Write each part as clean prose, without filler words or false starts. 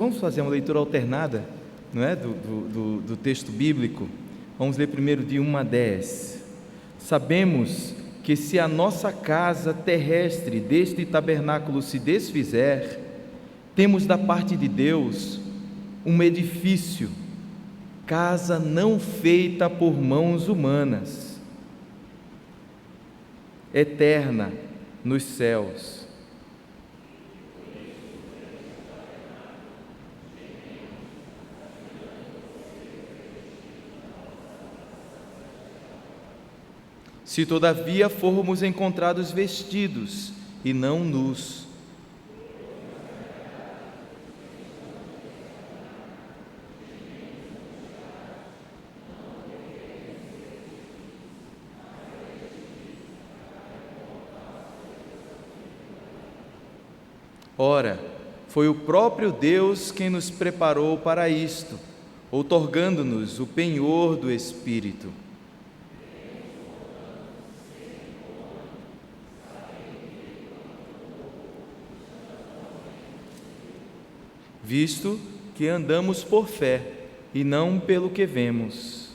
vamos fazer uma leitura alternada, não é? do texto bíblico. Vamos ler primeiro de 1 a 10. Sabemos que se a nossa casa terrestre deste tabernáculo se desfizer, temos da parte de Deus um edifício, casa não feita por mãos humanas, eterna nos céus. Se todavia formos encontrados vestidos e não nus, ora, foi o próprio Deus quem nos preparou para isto, outorgando-nos o penhor do Espírito. Visto que andamos por fé e não pelo que vemos.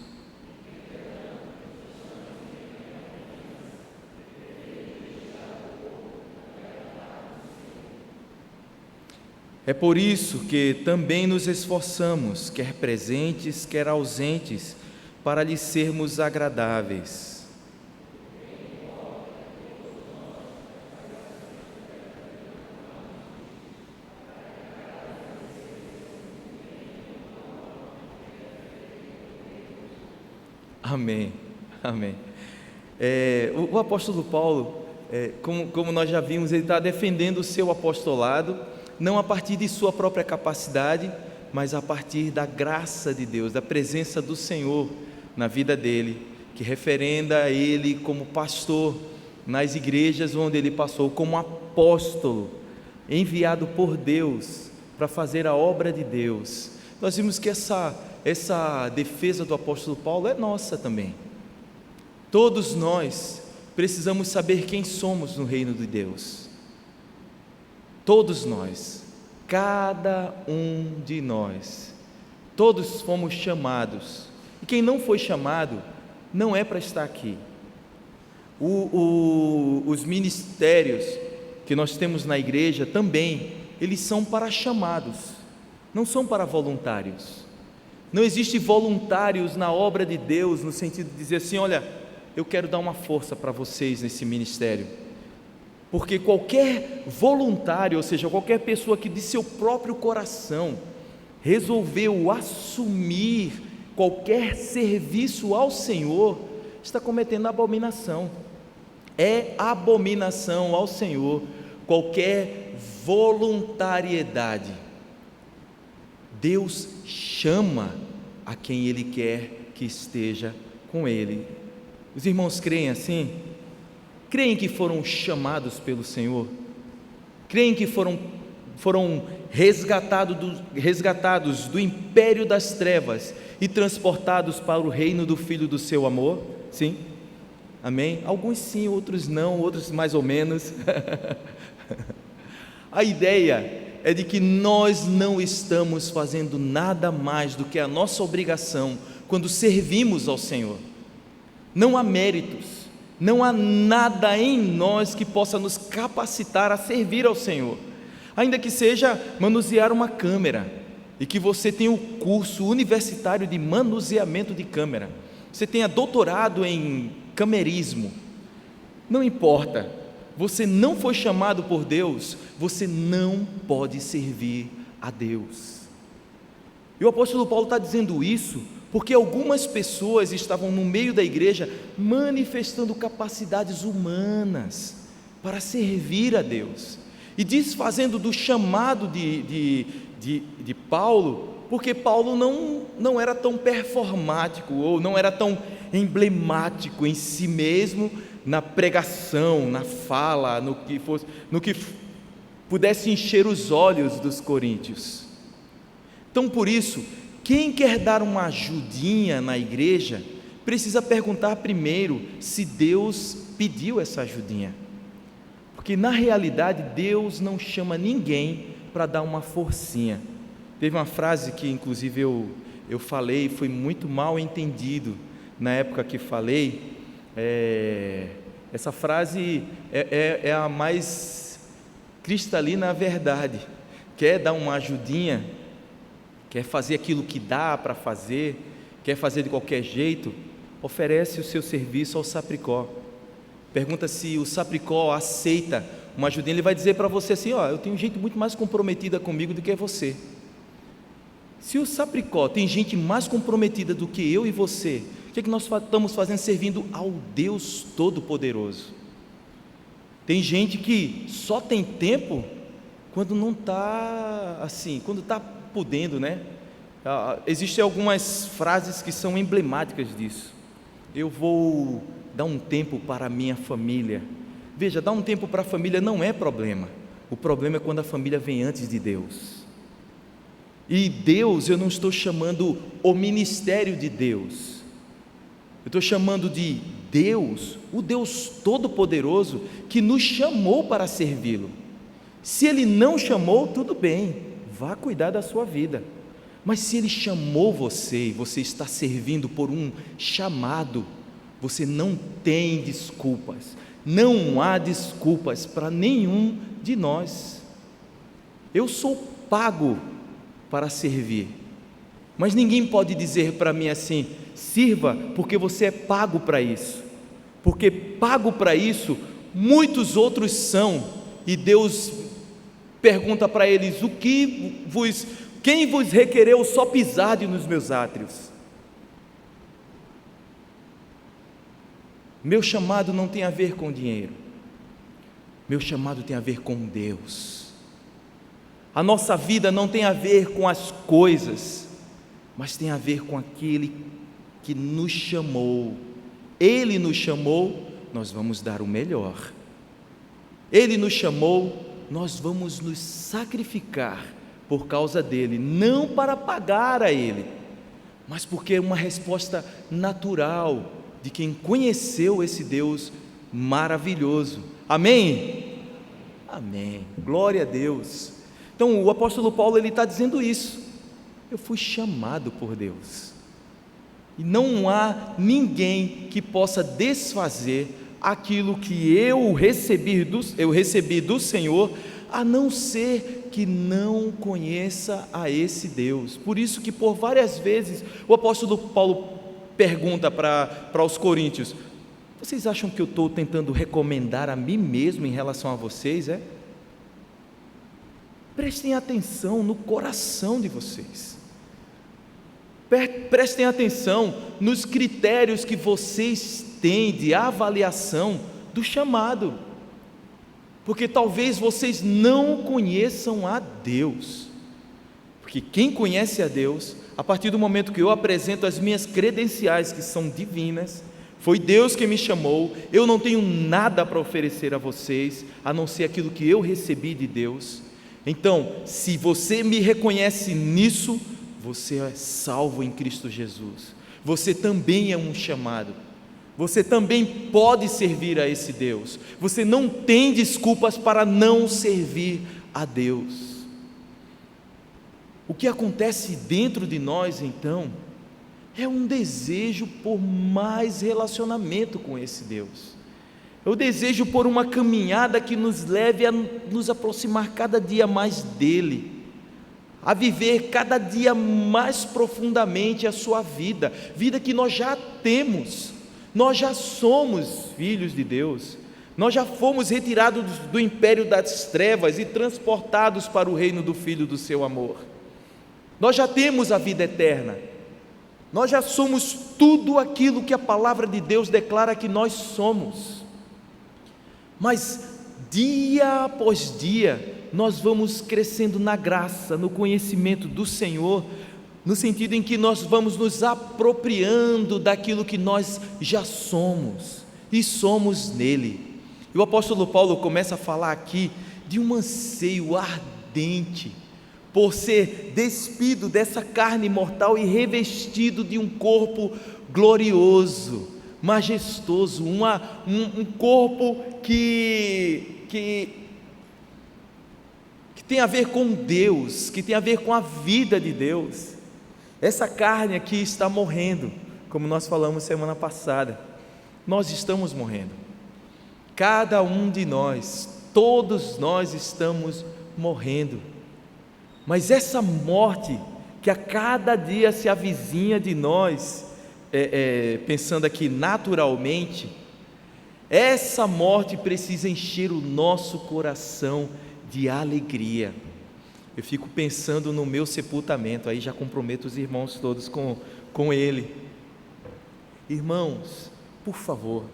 É por isso que também nos esforçamos, quer presentes, quer ausentes, para lhe sermos agradáveis. Amém, amém. O apóstolo Paulo, como nós já vimos, ele está defendendo o seu apostolado, não a partir de sua própria capacidade, mas a partir da graça de Deus, da presença do Senhor na vida dele, que referenda a ele como pastor nas igrejas onde ele passou, como apóstolo, enviado por Deus para fazer a obra de Deus. Nós vimos que essa defesa do apóstolo Paulo é nossa também. Todos nós precisamos saber quem somos no reino de Deus. Todos nós, cada um de nós, todos fomos chamados, e quem não foi chamado, não é para estar aqui. Os ministérios que nós temos na igreja também, eles são para chamados, não são para voluntários. Não existe voluntários na obra de Deus, no sentido de dizer assim, olha, eu quero dar uma força para vocês nesse ministério. Porque qualquer voluntário, ou seja, qualquer pessoa que de seu próprio coração resolveu assumir qualquer serviço ao Senhor, está cometendo abominação. É abominação ao Senhor qualquer voluntariedade. Deus chama a quem Ele quer que esteja com Ele. Os irmãos creem assim? Creem que foram chamados pelo Senhor? Creem que foram resgatados do império das trevas e transportados para o reino do Filho do seu amor? Sim? Amém? Alguns sim, outros não, outros mais ou menos. A ideia é de que nós não estamos fazendo nada mais do que a nossa obrigação quando servimos ao Senhor. Não há méritos, não há nada em nós que possa nos capacitar a servir ao Senhor, ainda que seja manusear uma câmera, e que você tenha o curso universitário de manuseamento de câmera, você tenha doutorado em camerismo, não importa, você não foi chamado por Deus, você não pode servir a Deus. E o apóstolo Paulo está dizendo isso porque algumas pessoas estavam no meio da igreja manifestando capacidades humanas para servir a Deus e desfazendo do chamado de Paulo, porque Paulo não era tão performático ou não era tão emblemático em si mesmo, na pregação, na fala, no que pudesse encher os olhos dos coríntios. Então, por isso, quem quer dar uma ajudinha na igreja, precisa perguntar primeiro se Deus pediu essa ajudinha, porque na realidade Deus não chama ninguém para dar uma forcinha. Teve uma frase que inclusive eu falei, foi muito mal entendido na época que falei. Essa frase é a mais cristalina verdade. Quer dar uma ajudinha, quer fazer aquilo que dá para fazer, quer fazer de qualquer jeito, oferece o seu serviço ao Sapricó. Pergunta se o Sapricó aceita uma ajudinha. Ele vai dizer para você assim: eu tenho gente muito mais comprometida comigo do que você. Se o Sapricó tem gente mais comprometida do que eu e você, o que é que nós estamos fazendo? Servindo ao Deus Todo-Poderoso. Tem gente que só tem tempo quando não está assim, quando está podendo, né? Existem algumas frases que são emblemáticas disso. Eu vou dar um tempo para a minha família. Veja, dar um tempo para a família não é problema. O problema é quando a família vem antes de Deus. E Deus, eu não estou chamando o ministério de Deus, eu estou chamando de Deus, o Deus Todo-Poderoso, que nos chamou para servi-lo. Se Ele não chamou, tudo bem, vá cuidar da sua vida. Mas se Ele chamou você e você está servindo por um chamado, você não tem desculpas, não há desculpas para nenhum de nós. Eu sou pago para servir, mas ninguém pode dizer para mim assim: sirva porque você é pago para isso, porque pago para isso muitos outros são, e Deus pergunta para eles: quem vos requereu só pisar nos meus átrios? Meu chamado não tem a ver com dinheiro, meu chamado tem a ver com Deus. A nossa vida não tem a ver com as coisas, mas tem a ver com aquele que nos chamou. Ele nos chamou, nós vamos dar o melhor. Ele nos chamou, nós vamos nos sacrificar por causa dele, não para pagar a ele, mas porque é uma resposta natural de quem conheceu esse Deus maravilhoso. Amém? Amém. Glória a Deus. Então o apóstolo Paulo, ele está dizendo isso: eu fui chamado por Deus, e não há ninguém que possa desfazer aquilo que eu recebi do Senhor, a não ser que não conheça a esse Deus. Por isso que por várias vezes o apóstolo Paulo pergunta para os coríntios: vocês acham que eu estou tentando recomendar a mim mesmo em relação a vocês? Prestem atenção no coração de vocês, prestem atenção nos critérios que vocês têm de avaliação do chamado, porque talvez vocês não conheçam a Deus, porque quem conhece a Deus, a partir do momento que eu apresento as minhas credenciais, que são divinas, foi Deus que me chamou, eu não tenho nada para oferecer a vocês, a não ser aquilo que eu recebi de Deus. Então, se você me reconhece nisso, você é salvo em Cristo Jesus, você também é um chamado, você também pode servir a esse Deus, você não tem desculpas para não servir a Deus. O que acontece dentro de nós então, é um desejo por mais relacionamento com esse Deus, é o desejo por uma caminhada que nos leve a nos aproximar cada dia mais dEle, a viver cada dia mais profundamente a sua vida que nós já temos, nós já somos filhos de Deus, nós já fomos retirados do império das trevas e transportados para o reino do Filho do seu amor, nós já temos a vida eterna, nós já somos tudo aquilo que a palavra de Deus declara que nós somos. Mas dia após dia nós vamos crescendo na graça, no conhecimento do Senhor, no sentido em que nós vamos nos apropriando daquilo que nós já somos e somos nele. E o apóstolo Paulo começa a falar aqui de um anseio ardente por ser despido dessa carne mortal e revestido de um corpo glorioso, majestoso, um corpo que que tem a ver com Deus, que tem a ver com a vida de Deus. Essa carne aqui está morrendo, como nós falamos semana passada. Nós estamos morrendo. Cada um de nós, todos nós estamos morrendo. Mas essa morte que a cada dia se avizinha de nós, pensando aqui naturalmente, essa morte precisa encher o nosso coração de alegria. Eu fico pensando no meu sepultamento, aí já comprometo os irmãos todos com ele. Irmãos, por favor,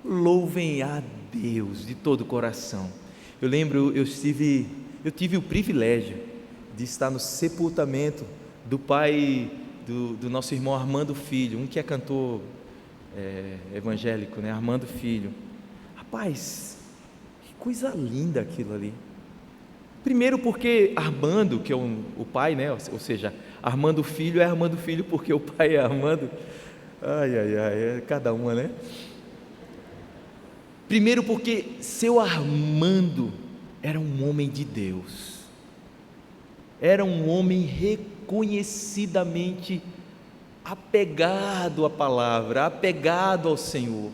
louvem a Deus de todo o coração. Eu lembro, eu tive o privilégio de estar no sepultamento do pai do nosso irmão Armando Filho, um que é cantor evangélico, né? Armando Filho. Rapaz, que coisa linda aquilo ali. Primeiro porque Armando, que é o pai, né? Ou seja, Armando Filho é Armando Filho porque o pai é Armando. Ai, é cada uma, né? Primeiro porque seu Armando era um homem de Deus, era um homem reconhecidamente apegado à palavra, apegado ao Senhor,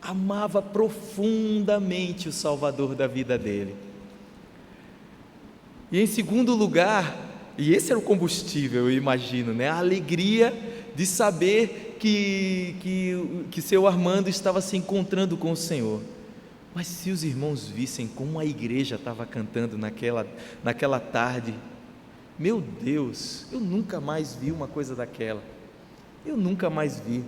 amava profundamente o Salvador da vida dele. E em segundo lugar, e esse era o combustível, eu imagino, né? A alegria de saber que seu Armando estava se encontrando com o Senhor. Mas se os irmãos vissem como a igreja estava cantando naquela tarde, meu Deus, eu nunca mais vi uma coisa daquela. Eu nunca mais vi.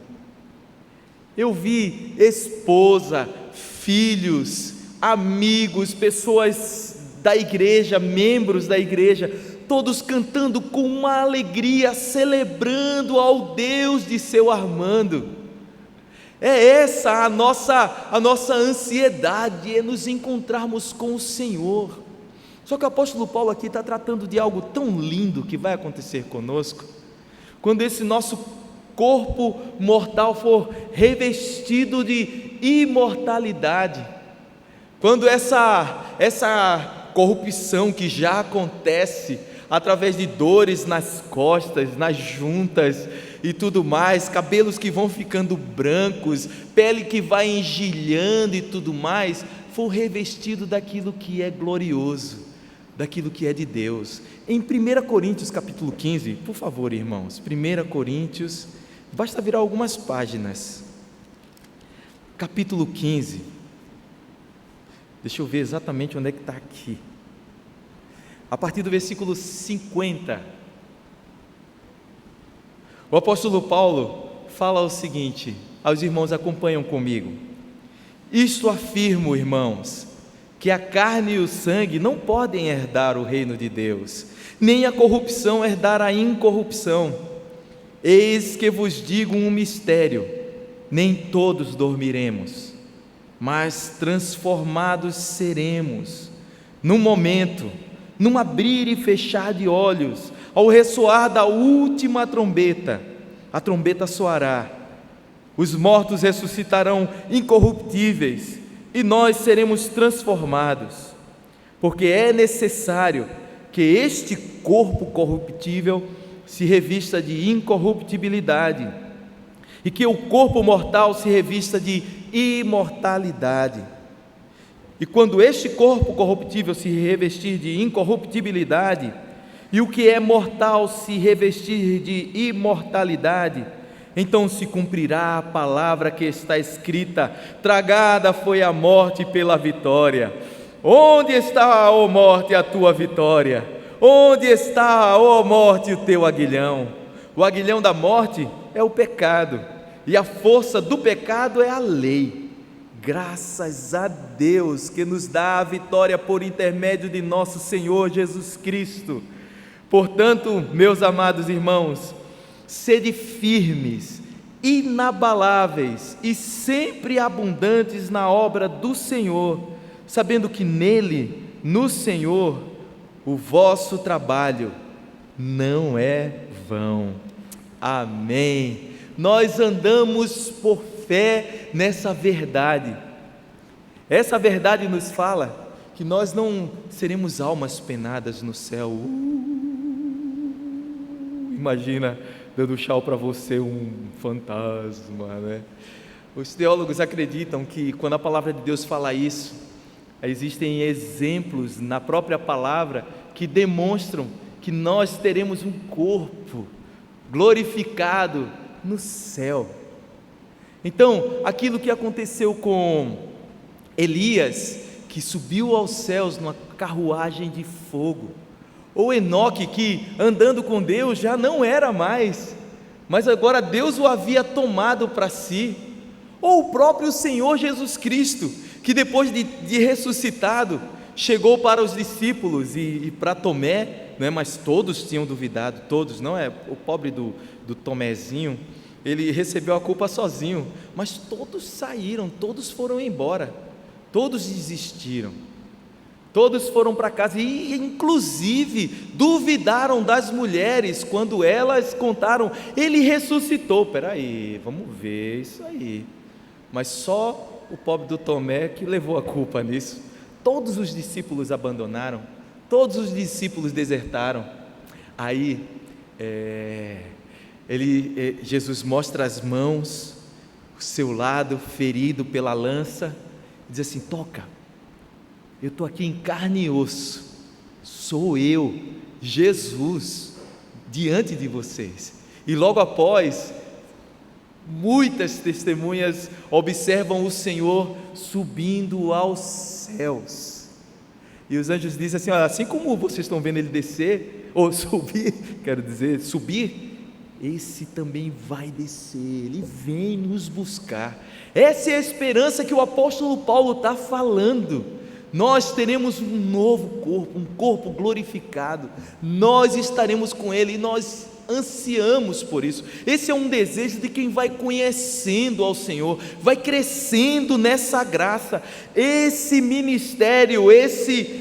Eu vi esposa, filhos, amigos, pessoas da igreja, membros da igreja, todos cantando com uma alegria, celebrando ao Deus de seu Armando. É essa a nossa ansiedade, é nos encontrarmos com o Senhor. Só que o apóstolo Paulo aqui está tratando de algo tão lindo que vai acontecer conosco, quando esse nosso corpo mortal for revestido de imortalidade, quando essa corrupção que já acontece através de dores nas costas, nas juntas e tudo mais, cabelos que vão ficando brancos, pele que vai engelhando e tudo mais, for revestido daquilo que é glorioso, daquilo que é de Deus. Em 1 Coríntios capítulo 15, por favor, irmãos, 1 Coríntios, basta virar algumas páginas, capítulo 15, deixa eu ver exatamente onde é que está aqui, a partir do versículo 50, o apóstolo Paulo fala o seguinte, aos irmãos, acompanham comigo: isto afirmo, irmãos, que a carne e o sangue não podem herdar o reino de Deus, nem a corrupção herdar a incorrupção. Eis que vos digo um mistério: nem todos dormiremos, mas transformados seremos, num momento, num abrir e fechar de olhos, ao ressoar da última trombeta. A trombeta soará, os mortos ressuscitarão incorruptíveis, e nós seremos transformados, porque é necessário que este corpo corruptível se revista de incorruptibilidade, e que o corpo mortal se revista de imortalidade. E quando este corpo corruptível se revestir de incorruptibilidade, e o que é mortal se revestir de imortalidade, então se cumprirá a palavra que está escrita: tragada foi a morte pela vitória. Onde está, ó morte, a tua vitória? Onde está, ó morte, o teu aguilhão? O aguilhão da morte é o pecado, e a força do pecado é a lei. Graças a Deus que nos dá a vitória por intermédio de nosso Senhor Jesus Cristo. Portanto, meus amados irmãos, sede firmes, inabaláveis e sempre abundantes na obra do Senhor, sabendo que nele, no Senhor, o vosso trabalho não é vão. Amém. Nós andamos por fé nessa verdade. Essa verdade nos fala que nós não seremos almas penadas no céu. Imagina dando tchau para você um fantasma, né? Os teólogos acreditam que quando a palavra de Deus fala isso, existem exemplos na própria palavra que demonstram que nós teremos um corpo glorificado no céu. Então, aquilo que aconteceu com Elias, que subiu aos céus numa carruagem de fogo, ou Enoque, que andando com Deus já não era mais, mas agora Deus o havia tomado para si, ou o próprio Senhor Jesus Cristo, que depois de ressuscitado, chegou para os discípulos e para Tomé, né, mas todos tinham duvidado, todos, não é o pobre do Tomézinho, ele recebeu a culpa sozinho, mas todos saíram, todos foram embora, todos desistiram, todos foram para casa, e inclusive duvidaram das mulheres, quando elas contaram, ele ressuscitou. Peraí, vamos ver isso aí. Mas só o pobre do Tomé que levou a culpa nisso. Todos os discípulos abandonaram, todos os discípulos desertaram. Aí Jesus mostra as mãos, o seu lado ferido pela lança, e diz assim: toca, eu estou aqui em carne e osso, sou eu, Jesus, diante de vocês. E logo após, muitas testemunhas observam o Senhor subindo aos céus, e os anjos dizem assim: olha, assim como vocês estão vendo ele descer, ou subir, quero dizer, subir, esse também vai descer, ele vem nos buscar. Essa é a esperança que o apóstolo Paulo está falando. Nós teremos um novo corpo, um corpo glorificado, nós estaremos com ele, e nós ansiamos por isso. Esse é um desejo de quem vai conhecendo ao Senhor, vai crescendo nessa graça. Esse ministério,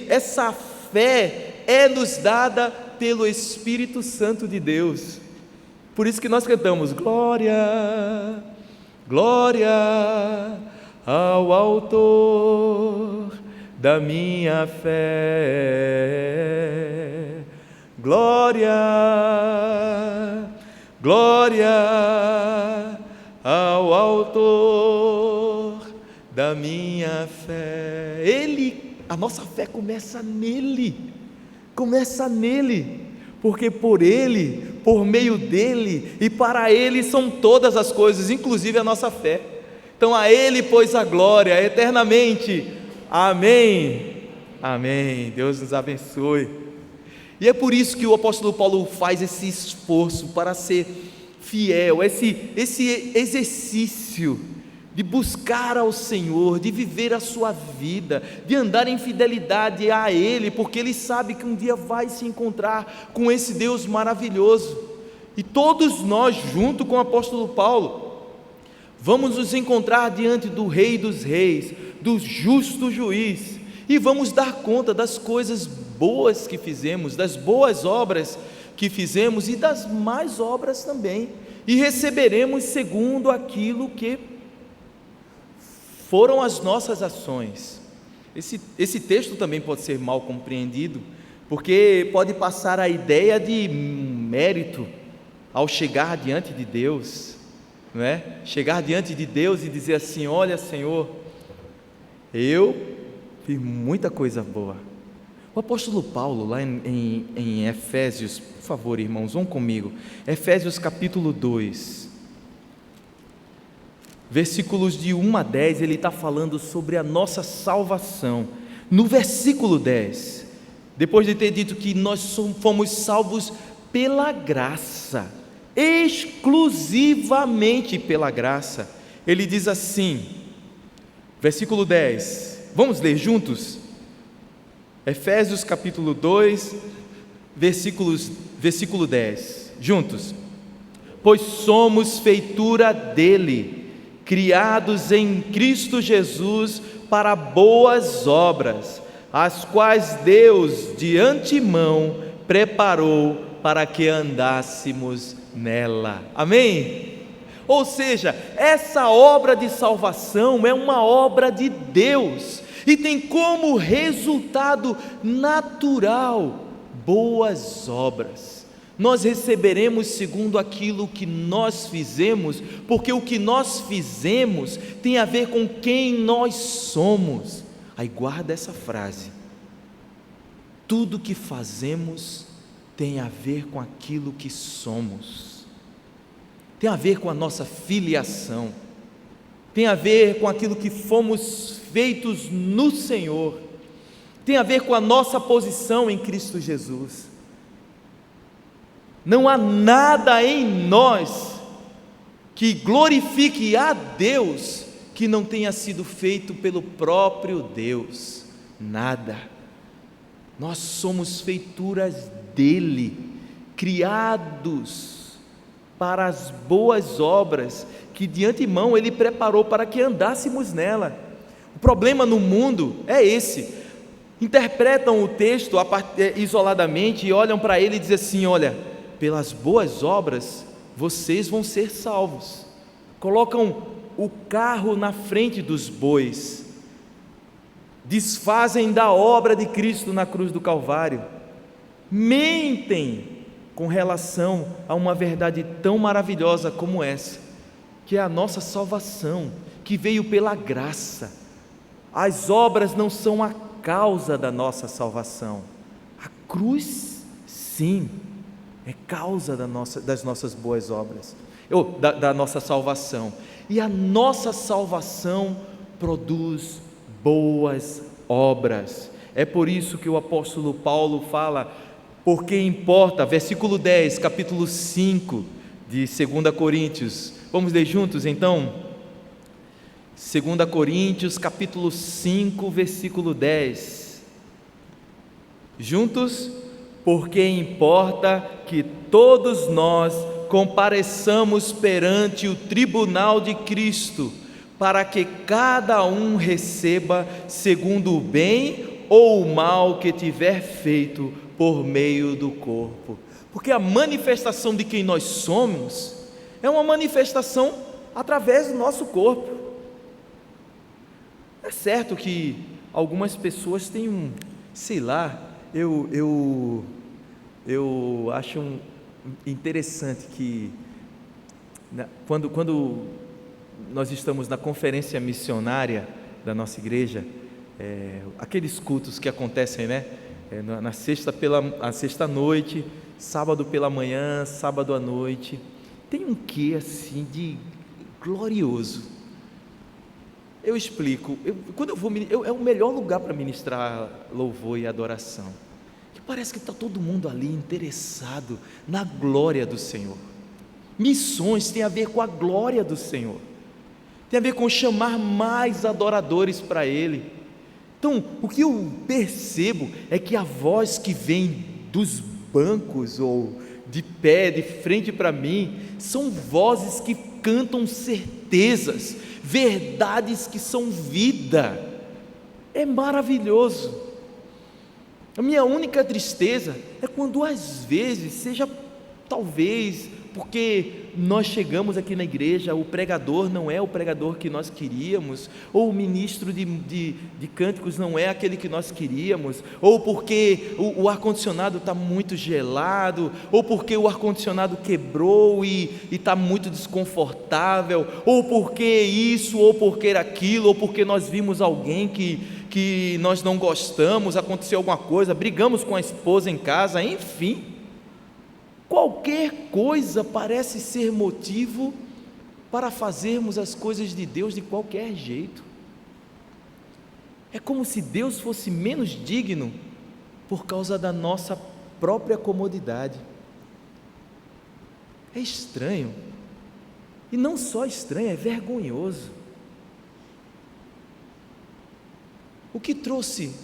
essa fé é nos dada pelo Espírito Santo de Deus. Por isso que nós cantamos: glória, glória ao autor da minha fé, glória, glória ao autor da minha fé. A nossa fé começa nele, porque por ele, por meio dele e para ele são todas as coisas, inclusive a nossa fé. Então a ele pois a glória eternamente. Amém, amém. Deus nos abençoe. E é por isso que o apóstolo Paulo faz esse esforço para ser fiel, esse exercício de buscar ao Senhor, de viver a sua vida, de andar em fidelidade a Ele, porque ele sabe que um dia vai se encontrar com esse Deus maravilhoso. E todos nós, junto com o apóstolo Paulo, vamos nos encontrar diante do Rei dos Reis, do justo juiz, e vamos dar conta das coisas boas que fizemos, das boas obras que fizemos e das más obras também, e receberemos segundo aquilo que foram as nossas ações. Esse texto também pode ser mal compreendido, porque pode passar a ideia de mérito ao chegar diante de Deus, não é? Chegar diante de Deus e dizer assim: olha, Senhor, eu fiz muita coisa boa. O apóstolo Paulo, lá em Efésios, por favor, irmãos, vão comigo, Efésios capítulo 2, versículos de 1 a 10, ele está falando sobre a nossa salvação. No versículo 10, depois de ter dito que nós fomos salvos pela graça, exclusivamente pela graça, ele diz assim, versículo 10, vamos ler juntos? Efésios capítulo 2, versículo 10, juntos. Pois somos feitura dele, criados em Cristo Jesus para boas obras, as quais Deus de antemão preparou para que andássemos nela. Amém? Ou seja, essa obra de salvação é uma obra de Deus, e tem como resultado natural boas obras. Nós receberemos segundo aquilo que nós fizemos, porque o que nós fizemos tem a ver com quem nós somos. Aí guarda essa frase: tudo que fazemos tem a ver com aquilo que somos, tem a ver com a nossa filiação, tem a ver com aquilo que fomos feitos no Senhor, tem a ver com a nossa posição em Cristo Jesus. Não há nada em nós que glorifique a Deus que não tenha sido feito pelo próprio Deus, nada. Nós somos feituras dele, criados para as boas obras que de antemão ele preparou para que andássemos nela. O problema no mundo é esse: interpretam o texto isoladamente e olham para ele e dizem assim: olha, pelas boas obras vocês vão ser salvos. Colocam o carro na frente dos bois, desfazem da obra de Cristo na cruz do Calvário, mentem com relação a uma verdade tão maravilhosa como essa, que é a nossa salvação, que veio pela graça. As obras não são a causa da nossa salvação. A cruz, sim, é causa das nossas boas obras, ou da nossa salvação. E a nossa salvação produz boas obras. É por isso que o apóstolo Paulo fala: porque importa, versículo 10, capítulo 5 de 2 Coríntios. Vamos ler juntos então? 2 Coríntios, capítulo 5, versículo 10. Juntos? Porque importa que todos nós compareçamos perante o tribunal de Cristo, para que cada um receba segundo o bem ou o mal que tiver feito por meio do corpo. Porque a manifestação de quem nós somos é uma manifestação através do nosso corpo. É certo que algumas pessoas têm sei lá, eu acho interessante que quando nós estamos na conferência missionária da nossa igreja, aqueles cultos que acontecem, né? Na sexta noite, sábado pela manhã, sábado à noite, tem um quê assim de glorioso. Eu explico. Quando eu vou, é o melhor lugar para ministrar louvor e adoração, que parece que está todo mundo ali interessado na glória do Senhor. Missões tem a ver com a glória do Senhor, tem a ver com chamar mais adoradores para Ele. Então, o que eu percebo é que a voz que vem dos bancos ou de pé, de frente para mim, são vozes que cantam certezas, verdades que são vida. É maravilhoso. A minha única tristeza é quando às vezes, seja talvez porque nós chegamos aqui na igreja, o pregador não é o pregador que nós queríamos, ou o ministro de cânticos não é aquele que nós queríamos, ou porque o ar-condicionado está muito gelado, ou porque o ar-condicionado quebrou e está muito desconfortável, ou porque isso, ou porque aquilo, ou porque nós vimos alguém que nós não gostamos, aconteceu alguma coisa, brigamos com a esposa em casa, enfim. Qualquer coisa parece ser motivo para fazermos as coisas de Deus de qualquer jeito. É como se Deus fosse menos digno por causa da nossa própria comodidade. É estranho, e não só estranho, é vergonhoso. O que trouxe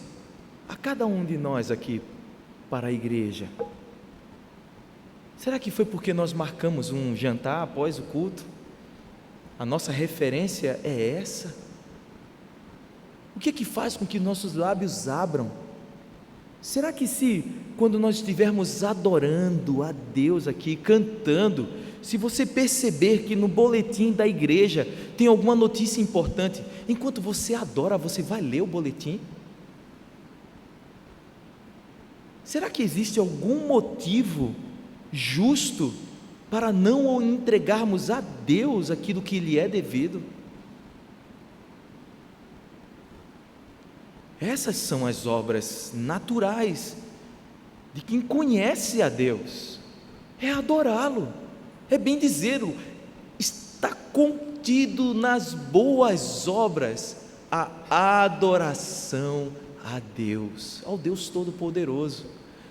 a cada um de nós aqui para a igreja? Será que foi porque nós marcamos um jantar após o culto? A nossa referência é essa? O que é que faz com que nossos lábios abram? Será que quando nós estivermos adorando a Deus aqui, cantando, se você perceber que no boletim da igreja tem alguma notícia importante, enquanto você adora, você vai ler o boletim? Será que existe algum motivo justo para não entregarmos a Deus aquilo que lhe é devido? Essas são as obras naturais de quem conhece a Deus, é adorá-lo, é bendizê-lo, está contido nas boas obras a adoração a Deus, ao Deus Todo-Poderoso,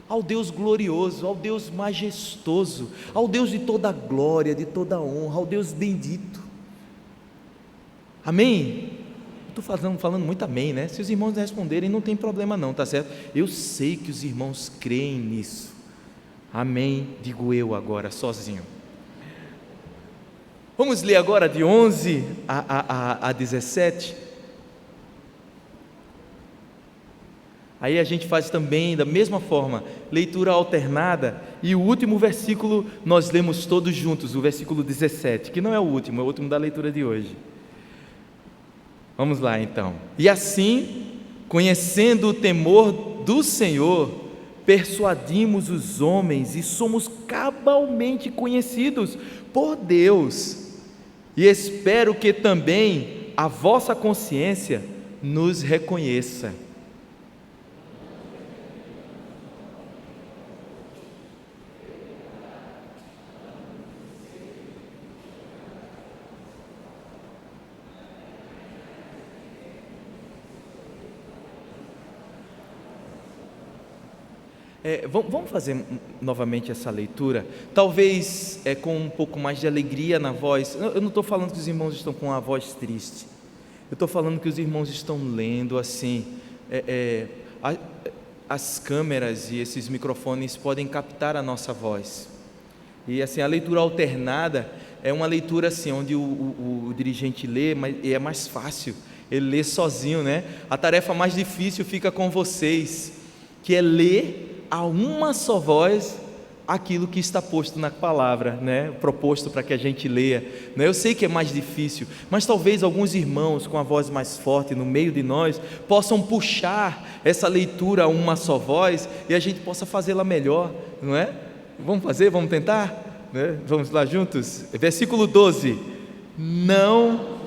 ao Deus glorioso, ao Deus majestoso, ao Deus de toda glória, de toda honra, ao Deus bendito. Amém? Estou falando muito amém, né? Se os irmãos não responderem, não tem problema não, tá certo? Eu sei que os irmãos creem nisso. Amém, digo eu agora, sozinho. Vamos ler agora de 11 a 17. Aí a gente faz também, da mesma forma, leitura alternada, e o último versículo nós lemos todos juntos, o versículo 17, que não é o último, é o último da leitura de hoje. Vamos lá então. E assim, conhecendo o temor do Senhor, persuadimos os homens e somos cabalmente conhecidos por Deus. E espero que também a vossa consciência nos reconheça. Vamos fazer novamente essa leitura, talvez com um pouco mais de alegria na voz. Eu não estou falando que os irmãos estão com a voz triste, eu estou falando que os irmãos estão lendo assim, as câmeras e esses microfones podem captar a nossa voz, e assim, a leitura alternada é uma leitura assim, onde o dirigente lê, mas é mais fácil, ele lê sozinho, né? A tarefa mais difícil fica com vocês, que é ler a uma só voz aquilo que está posto na palavra, né? Proposto para que a gente leia, né? Eu sei que é mais difícil, mas talvez alguns irmãos com a voz mais forte no meio de nós possam puxar essa leitura a uma só voz e a gente possa fazê-la melhor, não é? Vamos fazer, vamos tentar, né? Vamos lá juntos, versículo 12, não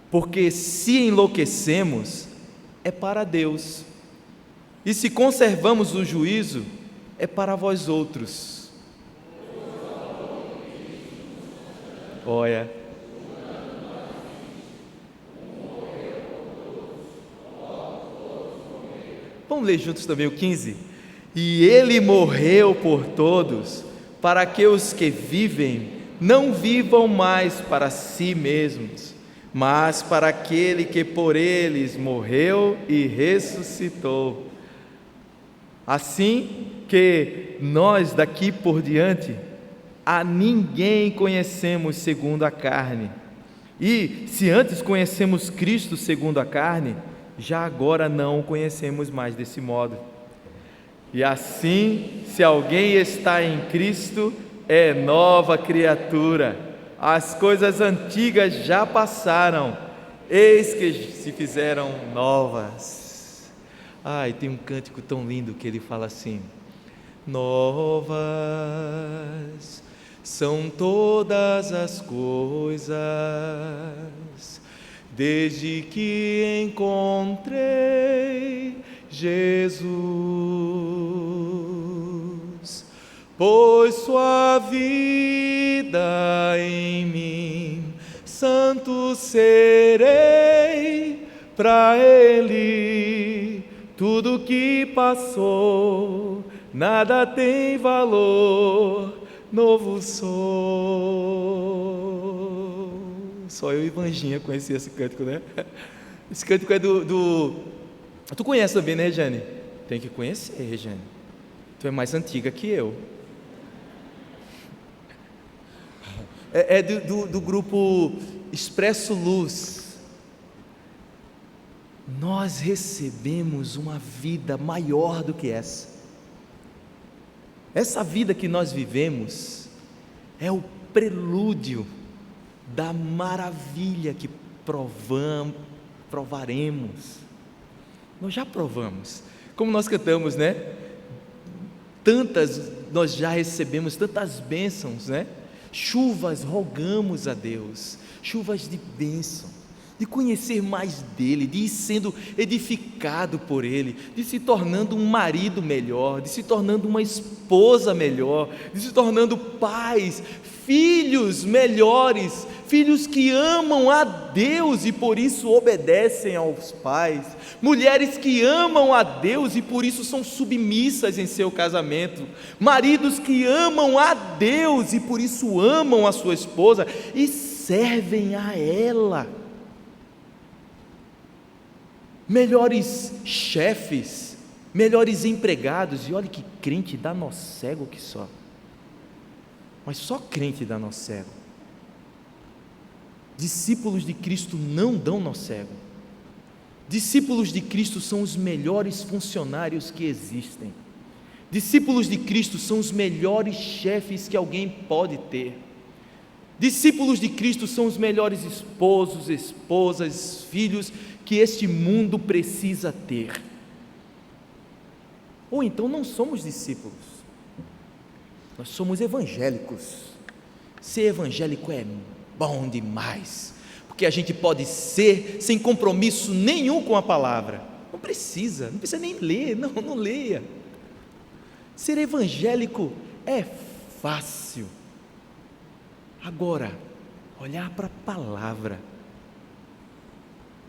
porque se enlouquecemos, é para Deus, e se conservamos o juízo, é para vós outros. Olha, vamos ler juntos também o 15. E ele morreu por todos, para que os que vivem não vivam mais para si mesmos, mas para aquele que por eles morreu e ressuscitou. Assim que nós daqui por diante a ninguém conhecemos segundo a carne, e se antes conhecemos Cristo segundo a carne, já agora não o conhecemos mais desse modo. E assim, se alguém está em Cristo, é nova criatura. As coisas antigas já passaram, eis que se fizeram novas. Ai, tem um cântico tão lindo que ele fala assim: novas são todas as coisas, desde que encontrei Jesus, pois sua vida em mim, santo serei para Ele. Tudo que passou, nada tem valor, novo sou. Só eu e Vanginha conheci esse cântico, né? Esse cântico é do... Tu conhece também, né, Regiane? Tem que conhecer, Regiane. Tu é mais antiga que eu. é do grupo Expresso Luz. Nós recebemos uma vida maior do que essa. Essa vida que nós vivemos é o prelúdio da maravilha que provaremos. Nós já provamos, como nós cantamos, né? Nós já recebemos tantas bênçãos, né? Chuvas rogamos a Deus, chuvas de bênção, de conhecer mais dEle, de ir sendo edificado por Ele, de se tornando um marido melhor, de se tornando uma esposa melhor, de se tornando pais, filhos melhores, filhos que amam a Deus e por isso obedecem aos pais, mulheres que amam a Deus e por isso são submissas em seu casamento, maridos que amam a Deus e por isso amam a sua esposa e servem a ela, melhores chefes, melhores empregados. E olha que crente dá nó cego que só, mas só crente dá nó cego. Discípulos de Cristo não dão nó cego. Discípulos de Cristo são os melhores funcionários que existem. Discípulos de Cristo são os melhores chefes que alguém pode ter. Discípulos de Cristo são os melhores esposos, esposas, filhos que este mundo precisa ter. Ou então não somos discípulos, nós somos evangélicos. Ser evangélico é bom demais, porque a gente pode ser sem compromisso nenhum com a palavra. Não precisa nem ler, não leia. Ser evangélico é fácil. Agora, olhar para a palavra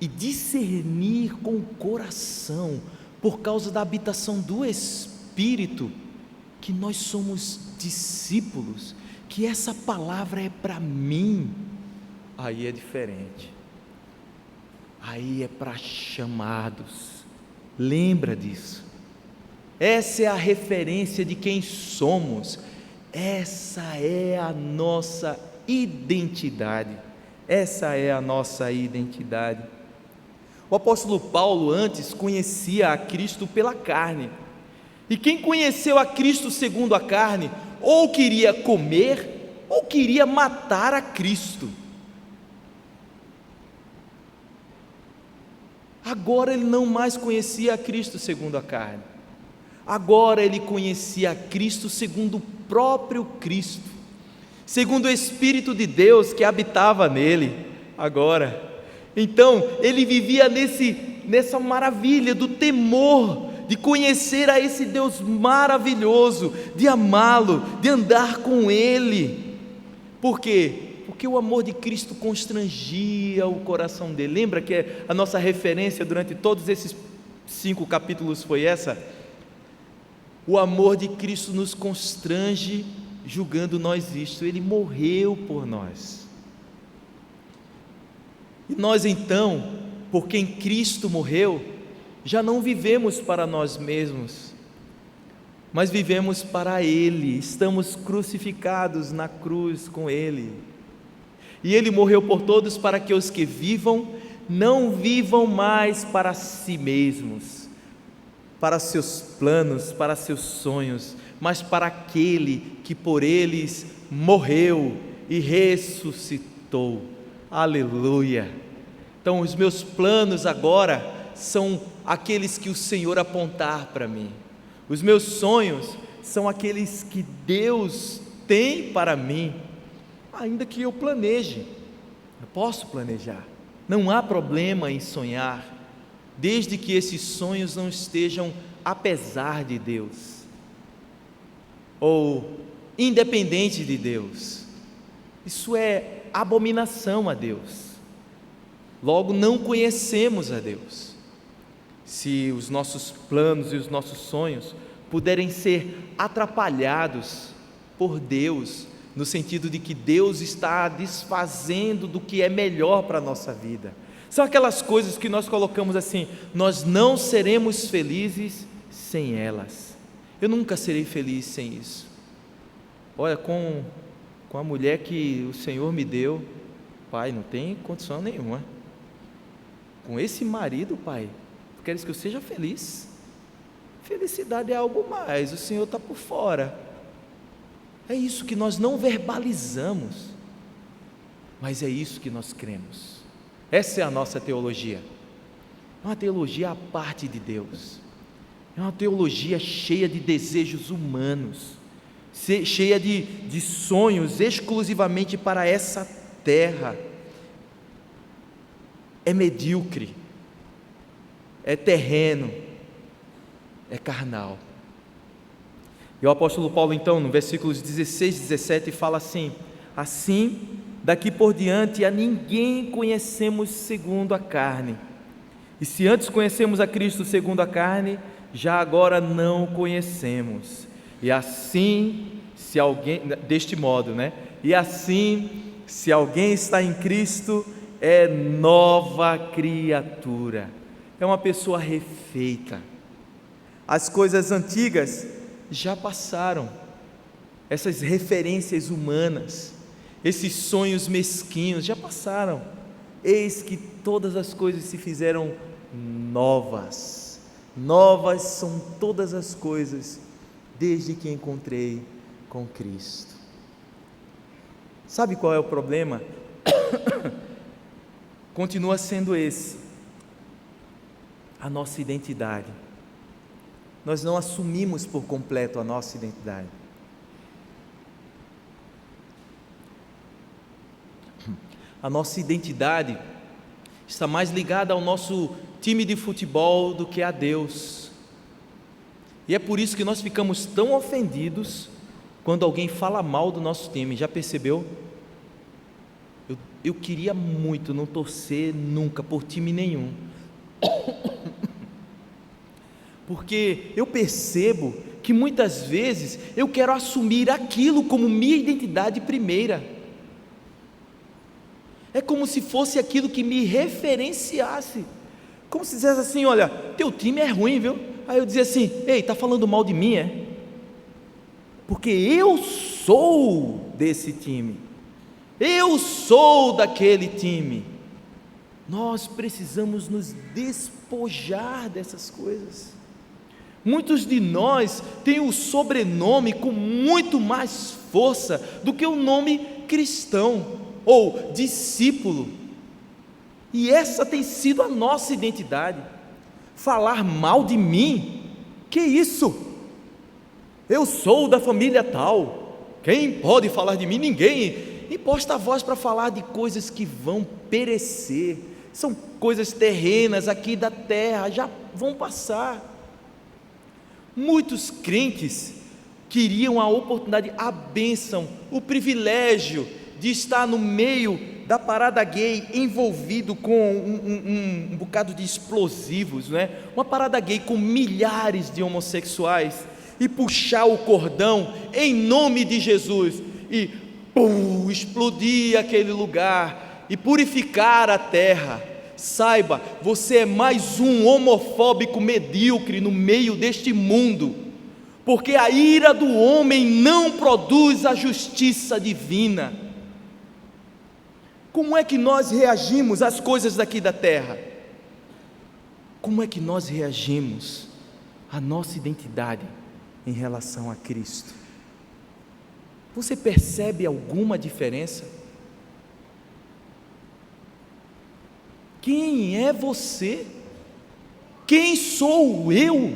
e discernir com o coração, por causa da habitação do Espírito, que nós somos discípulos, que essa palavra é para mim, aí é diferente, aí é para chamados. Lembra disso, essa é a referência de quem somos, essa é a nossa identidade, essa é a nossa identidade. O apóstolo Paulo antes conhecia a Cristo pela carne, e quem conheceu a Cristo segundo a carne, ou queria comer, ou queria matar a Cristo. Agora ele não mais conhecia a Cristo segundo a carne, agora ele conhecia a Cristo segundo o próprio Cristo, segundo o Espírito de Deus que habitava nele. Agora, então ele vivia nessa maravilha do temor, de conhecer a esse Deus maravilhoso, de amá-lo, de andar com Ele. Por quê? Porque o amor de Cristo constrangia o coração dele. Lembra que a nossa referência durante todos esses 5 capítulos foi essa? O amor de Cristo nos constrange, julgando nós isto. Ele morreu por nós. E nós então, por quem Cristo morreu, já não vivemos para nós mesmos, mas vivemos para Ele, estamos crucificados na cruz com Ele, e Ele morreu por todos para que os que vivam, não vivam mais para si mesmos, para seus planos, para seus sonhos, mas para aquele que por eles morreu e ressuscitou. Aleluia! Então os meus planos agora são aqueles que o Senhor apontar para mim, os meus sonhos são aqueles que Deus tem para mim, ainda que eu planeje, eu posso planejar, não há problema em sonhar, desde que esses sonhos não estejam apesar de Deus, ou independente de Deus. Isso é abominação a Deus. Logo, não conhecemos a Deus. Se os nossos planos e os nossos sonhos puderem ser atrapalhados por Deus, no sentido de que Deus está desfazendo do que é melhor para a nossa vida, são aquelas coisas que nós colocamos assim: nós não seremos felizes sem elas, eu nunca serei feliz sem isso. Olha, com com a mulher que o Senhor me deu, pai, não tem condição nenhuma. Com esse marido, pai, tu queres que eu seja feliz? Felicidade é algo mais, o Senhor está por fora. É isso que nós não verbalizamos, mas é isso que nós cremos. Essa é a nossa teologia. É uma teologia à parte de Deus. É uma teologia cheia de desejos humanos, cheia de sonhos exclusivamente para essa terra. É medíocre, é terreno, é carnal. E o apóstolo Paulo então, no versículos 16 e 17, fala assim: assim, daqui por diante a ninguém conhecemos segundo a carne, e se antes conhecemos a Cristo segundo a carne, já agora não o conhecemos. E assim, se alguém, deste modo, e assim, se alguém está em Cristo, é nova criatura, é uma pessoa refeita. As coisas antigas já passaram, essas referências humanas, esses sonhos mesquinhos já passaram. Eis que todas as coisas se fizeram novas. Novas são todas as coisas desde que encontrei com Cristo. Sabe qual é o problema? Continua sendo esse: a nossa identidade. Nós não assumimos por completo a nossa identidade. A nossa identidade está mais ligada ao nosso time de futebol do que a Deus. E é por isso que nós ficamos tão ofendidos quando alguém fala mal do nosso time. Já percebeu? Eu queria muito não torcer nunca por time nenhum, porque eu percebo que muitas vezes eu quero assumir aquilo como minha identidade primeira. É como se fosse aquilo que me referenciasse, como se dissesse assim: olha, teu time é ruim, viu? Aí eu dizia assim: ei, está falando mal de mim, é? Porque eu sou desse time, eu sou daquele time. Nós precisamos nos despojar dessas coisas. Muitos de nós têm o sobrenome com muito mais força do que o nome cristão ou discípulo, e essa tem sido a nossa identidade. Falar mal de mim, que isso? Eu sou da família tal, quem pode falar de mim? Ninguém. Imposta a voz para falar de coisas que vão perecer, são coisas terrenas aqui da terra, já vão passar. Muitos crentes queriam a oportunidade, a bênção, o privilégio de estar no meio da parada gay, envolvido com um bocado de explosivos, uma parada gay com milhares de homossexuais, e puxar o cordão em nome de Jesus, e explodir aquele lugar, e purificar a terra. Saiba, você é mais um homofóbico medíocre no meio deste mundo, porque a ira do homem não produz a justiça divina. Como é que nós reagimos às coisas daqui da terra? Como é que nós reagimos à nossa identidade em relação a Cristo? Você percebe alguma diferença? Quem é você? Quem sou eu?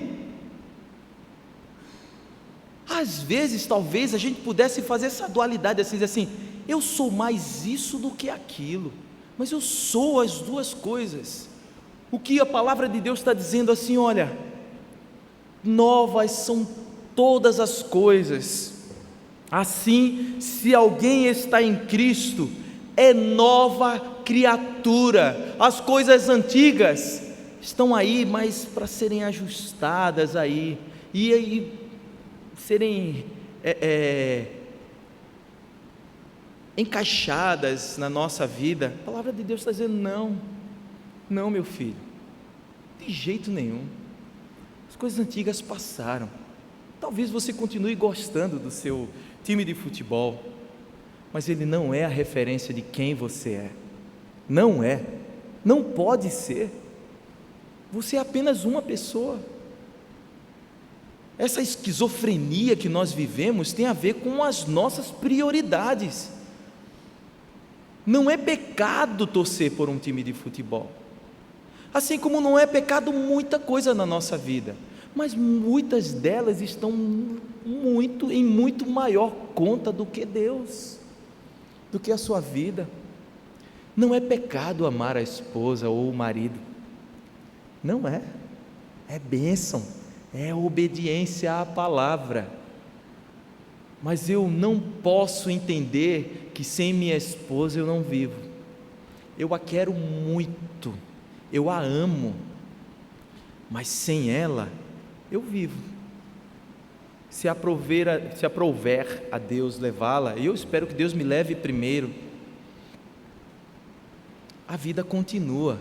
Às vezes, talvez a gente pudesse fazer essa dualidade assim, dizer assim: eu sou mais isso do que aquilo, mas eu sou as duas coisas. O que a palavra de Deus está dizendo assim: olha, novas são todas as coisas. Assim, se alguém está em Cristo, é nova criatura. As coisas antigas estão aí, mas para serem ajustadas aí, e aí serem encaixadas na nossa vida. A palavra de Deus está dizendo: não, meu filho, de jeito nenhum. As coisas antigas passaram. Talvez você continue gostando do seu time de futebol, mas ele não é a referência de quem você é. Não é, não pode ser. Você é apenas uma pessoa. Essa esquizofrenia que nós vivemos tem a ver com as nossas prioridades. Não é pecado torcer por um time de futebol, assim como não é pecado muita coisa na nossa vida, mas muitas delas estão em muito maior conta do que Deus, do que a sua vida. Não é pecado amar a esposa ou o marido, não é, é bênção, é obediência à palavra. Mas eu não posso entender que sem minha esposa eu não vivo. Eu a quero muito, eu a amo, mas sem ela eu vivo. Se aprouver a Deus levá-la, e eu espero que Deus me leve primeiro, a vida continua.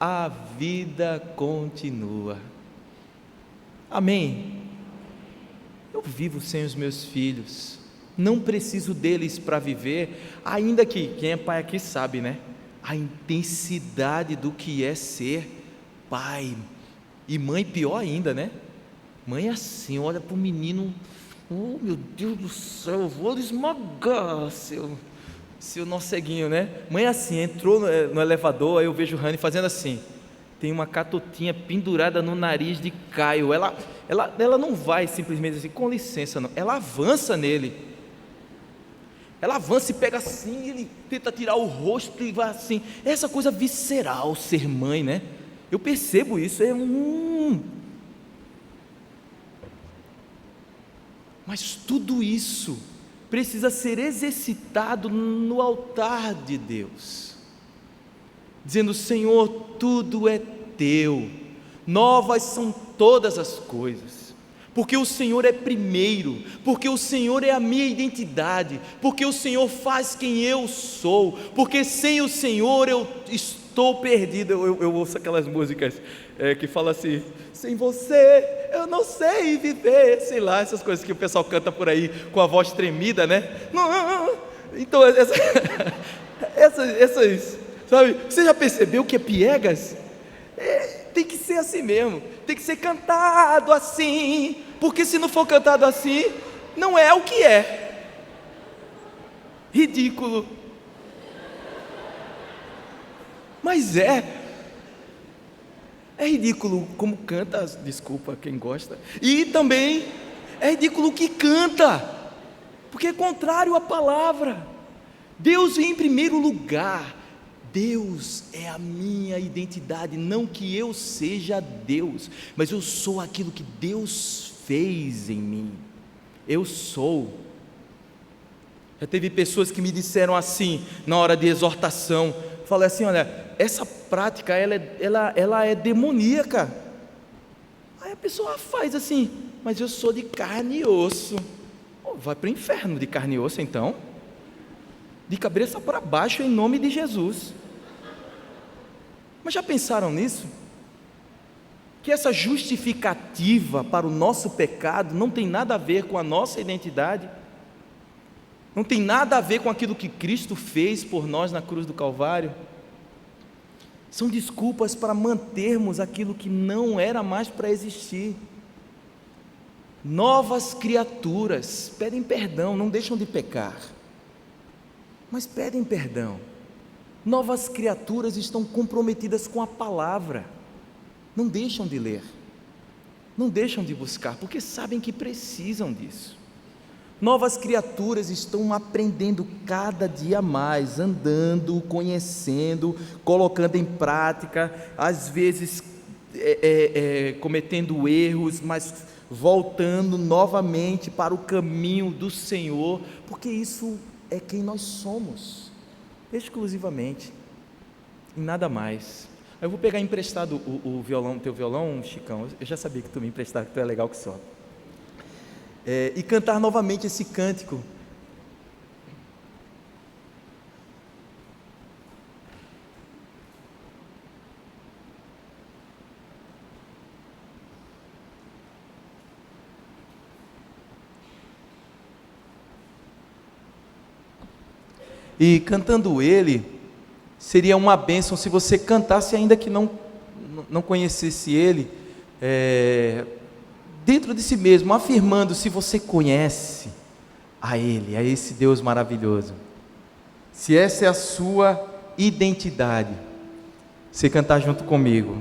A vida continua. Amém? Eu vivo sem os meus filhos, não preciso deles para viver, ainda que, quem é pai aqui sabe, né? A intensidade do que é ser pai, e mãe pior ainda, né? Mãe assim, olha para o menino, oh meu Deus do céu, eu vou lhe esmagar, seu noceguinho, né? Mãe assim, entrou no elevador, aí eu vejo o Rani fazendo assim, tem uma catotinha pendurada no nariz de Caio, ela não vai simplesmente assim, com licença não, ela avança nele, ela avança e pega assim, ele tenta tirar o rosto e vai assim, essa coisa visceral, ser mãe, né? Eu percebo isso, mas tudo isso precisa ser exercitado no altar de Deus, dizendo: Senhor, tudo é teu, novas são todas as coisas, porque o Senhor é primeiro, porque o Senhor é a minha identidade, porque o Senhor faz quem eu sou, porque sem o Senhor eu estou perdido. Eu ouço aquelas músicas que falam assim: sem você eu não sei viver, sei lá, essas coisas que o pessoal canta por aí com a voz tremida, né? Então essas, sabe, você já percebeu que é piegas? Tem que ser assim mesmo, tem que ser cantado assim, porque se não for cantado assim, não é o que é. Ridículo. Mas é ridículo como canta, desculpa quem gosta, e também é ridículo o que canta, porque é contrário à palavra. Deus vem em primeiro lugar, Deus é a minha identidade, não que eu seja Deus, mas eu sou aquilo que Deus fez em mim, eu sou. Já teve pessoas que me disseram assim, na hora de exortação, falei assim: olha, essa prática ela é demoníaca. Aí a pessoa faz assim: mas eu sou de carne e osso. Vai para o inferno de carne e osso então, de cabeça para baixo, em nome de Jesus. Mas já pensaram nisso? Que essa justificativa para o nosso pecado não tem nada a ver com a nossa identidade, não tem nada a ver com aquilo que Cristo fez por nós na cruz do Calvário. São desculpas para mantermos aquilo que não era mais para existir. Novas criaturas pedem perdão, não deixam de pecar, mas pedem perdão. Novas criaturas estão comprometidas com a palavra, não deixam de ler, não deixam de buscar, porque sabem que precisam disso. Novas criaturas estão aprendendo cada dia mais, andando, conhecendo, colocando em prática, às vezes cometendo erros, mas voltando novamente para o caminho do Senhor, porque isso é quem nós somos, exclusivamente, e nada mais. Eu vou pegar emprestado o violão, teu violão, Chicão, eu já sabia que tu me emprestava, que tu é legal que só. E cantar novamente esse cântico. E cantando ele, seria uma bênção se você cantasse, ainda que não conhecesse ele, dentro de si mesmo, afirmando se você conhece a ele, a esse Deus maravilhoso. Se essa é a sua identidade, você cantar junto comigo.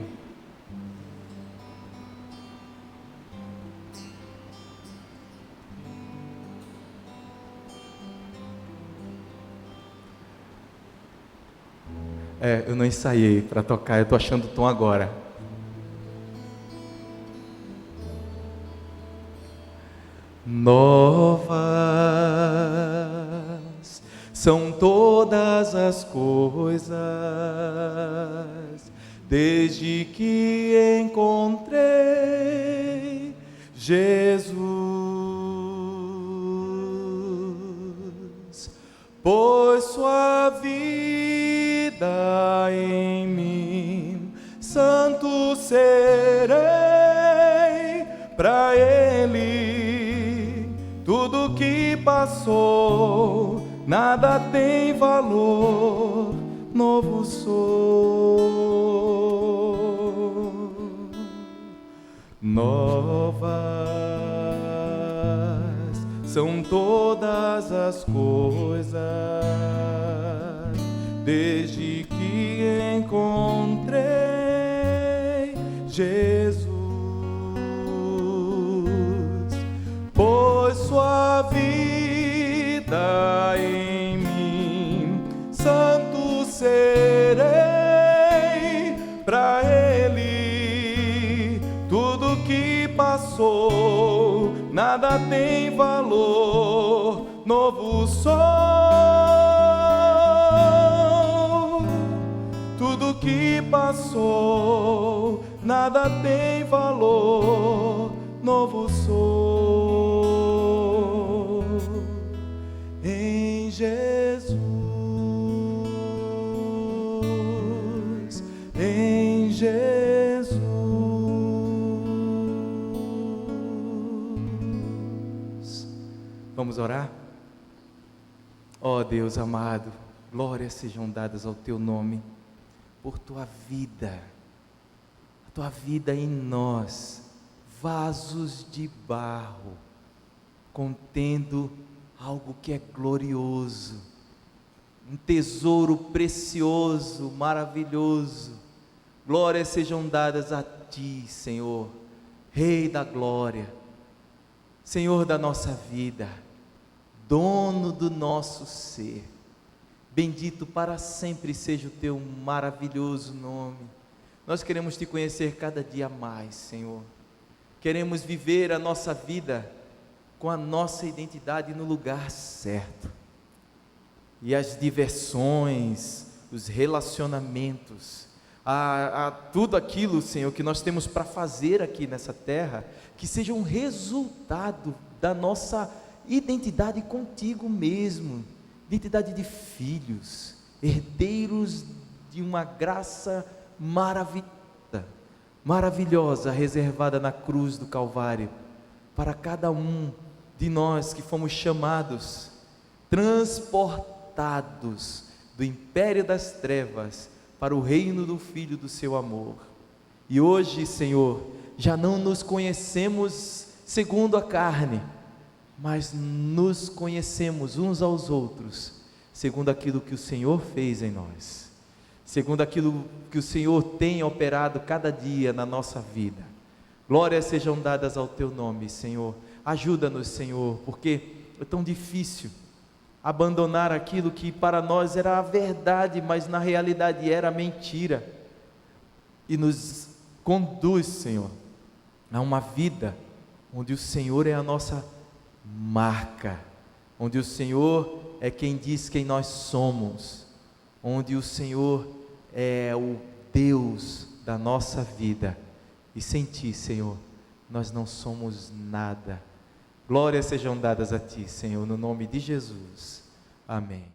Eu não ensaiei para tocar, eu estou achando o tom agora. Novas são todas as coisas, desde que encontrei Jesus, pois sua vida em mim, santo serei para Ele. Tudo que passou, nada tem valor, novo sou. Novas são todas as coisas, desde que encontrei Jesus, pois sua vida em mim, santo serei para Ele. Tudo que passou, nada tem valor, novo sou. Tudo que passou, nada tem valor, novo sou em Jesus, em Jesus. Vamos orar? Ó Deus amado, glórias sejam dadas ao teu nome, por tua vida, a tua vida em nós, vasos de barro, contendo algo que é glorioso, um tesouro precioso, maravilhoso. Glórias sejam dadas a ti, Senhor, Rei da glória, Senhor da nossa vida, dono do nosso ser. Bendito para sempre seja o teu maravilhoso nome. Nós queremos te conhecer cada dia mais, Senhor. Queremos viver a nossa vida com a nossa identidade no lugar certo. E as diversões, os relacionamentos, tudo aquilo, Senhor, que nós temos para fazer aqui nessa terra, que seja um resultado da nossa identidade contigo mesmo, identidade de filhos, herdeiros de uma graça maravilhosa, reservada na cruz do Calvário, para cada um de nós que fomos chamados, transportados do império das trevas para o reino do Filho do seu amor. E hoje, Senhor, já não nos conhecemos segundo a carne, mas nos conhecemos uns aos outros, segundo aquilo que o Senhor fez em nós, segundo aquilo que o Senhor tem operado cada dia na nossa vida. Glórias sejam dadas ao teu nome, Senhor. Ajuda-nos, Senhor, porque é tão difícil abandonar aquilo que para nós era a verdade, mas na realidade era mentira, e nos conduz, Senhor, a uma vida onde o Senhor é a nossa marca, onde o Senhor é quem diz quem nós somos, onde o Senhor é o Deus da nossa vida, e sem ti, Senhor, nós não somos nada. Glórias sejam dadas a ti, Senhor, no nome de Jesus, amém.